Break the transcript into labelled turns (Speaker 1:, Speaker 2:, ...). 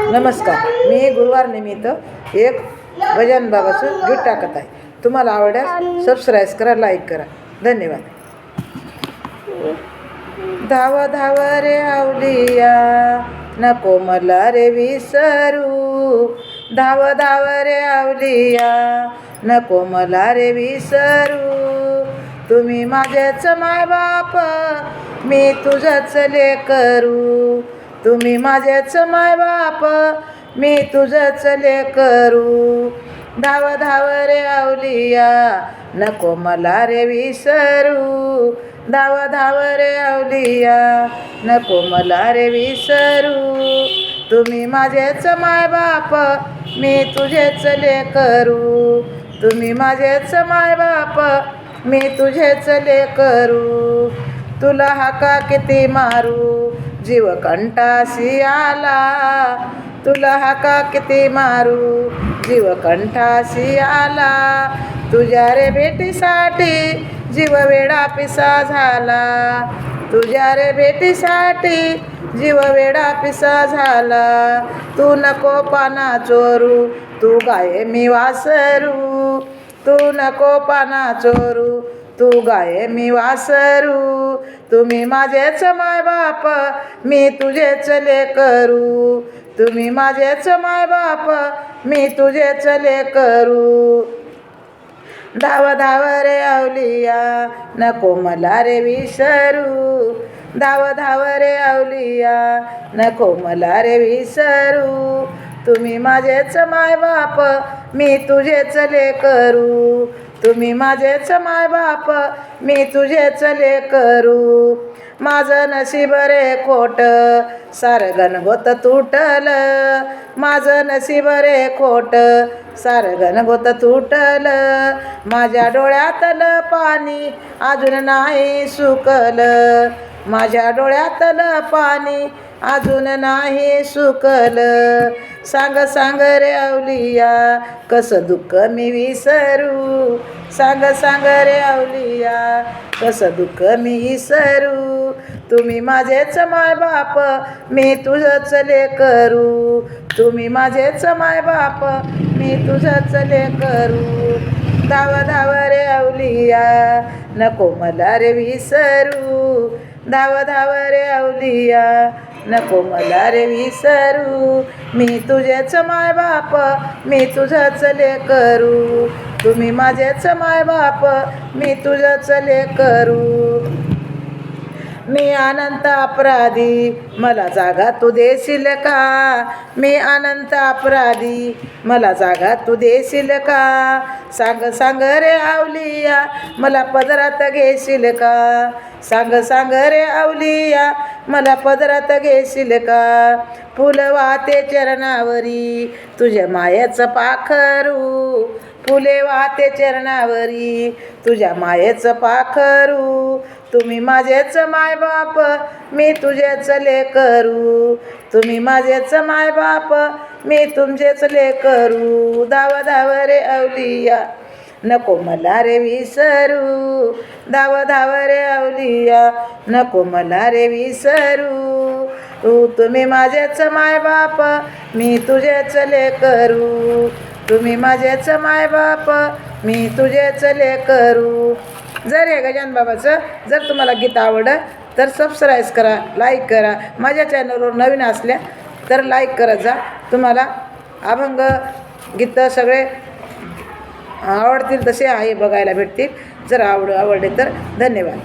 Speaker 1: नमस्कार, मी गुरुवार निमित्त एक गजानन बाबाचं गीत टाकत आहे. तुम्हाला आवडल्यास सबस्क्राईब करा, लाईक करा. धन्यवाद. धाव धाव रे आवलिया, नको मला रे विसरू. धाव धाव रे आवलिया, नको मला रे विसरू. तुम्ही माझेच माय बाप, मी तुझंच लेकरू. तुम्ही माझेच माय बाप, मी तुझंच लेकरू. धाव धाव रे आवलिया, नको मला रे विसरू. धाव धाव रे आवलिया, नको मला रे विसरू. तुम्ही माझेच माय बाप, मी तुझेच लेकरू. तुम्ही माझेच माय बाप, मी तुझेच लेकरू. तुला हाका किती मारू, जीव कंठासी आला. तुला हाका किती मारू, जीव कंठासी आला. तुझ्या रे भेटीसाठी जीव वेडा पिसा झाला. तुझ्या रे भेटीसाठी जीव वेडा पिसा झाला. तू नको पाना चोरू, तू गाये मी वासरू. तू नको पाना चोरू, तू गाये मी वासरू. तुम्ही माझेच माय बाप, मी तुझेच लेकरू. तुम्ही माझेच माय बाप, मी तुझेच लेकरू. धाव धाव रे आवलिया, नको मला रे विसरू. धाव धाव रे आवलिया, नको मला रे विसरू. तुम्ही माझेच माय बाप, मी तुझेच लेकरू. तुम्ही माझेच माय बाप, मी तुझेच लेकरू. माझं नशीब रे खोट, सारं गणगोत तुटल. माझं नशीब रे खोट, सारं गणगोत तुटल. माझ्या डोळ्यातलं पाणी अजून नाही सुकल. माझ्या डोळ्यातलं पाणी अजून नाही सुकल. सांग सांग रे आवलिया, कसं दुःख मी विसरू. सांग सांग रे आवलिया, कसं दुःख मी विसरू. तुम्ही माझेच माय बाप, मी तुझंच लेकरू. तुम्ही माझेच माय बाप, मी तुझंच लेकरू. धाव धाव रे आवलिया, नको मला रे विसरू. धाव धाव रे आवलिया, नको मला रे विसरू. मी तुझेच माय बाप, मी तुझंच लेकरू. तुम्ही माझेच माय बाप, मी तुझंच लेकरू. मी अनंत अपराधी, मला जागा तू देशील का. मी अनंत अपराधी, मला जागा तू देशील का. सांग सांग रे आवलिया, मला पदरात घेशील का. सांग सांग रे आवलिया, मला पदरात घेशील का. फुल वाहते चरणावरी, तुझ्या मायेचं पाखरू. फुले वाहते चरणावरी, तुझ्या मायेचं पाखरू. तुम्ही माझेच माय बाप, मी तुझेच लेकरू. तुम्ही माझेच माय बाप, मी तुमचेच लेकरू. धाव धाव रे आवलिया, नको मला रे विसरू. धाव धाव रे आवलिया, नको मला रे विसरू. तुम्ही माझेच माय बाप, मी तुझेच लेकरू. तुम्ही माझेच माय बाप, मी तुझेच लेकरू. जर हे गजानन बाबाचं जर तुम्हाला गीत आवडलं तर सबस्क्राईब करा, लाईक करा. माझ्या चॅनलवर नवीन असल्या तर लाईक करत जा. तुम्हाला अभंग गीतं सगळे आवडतील तसे आहे बघायला भेटतील. जर आवडले तर धन्यवाद.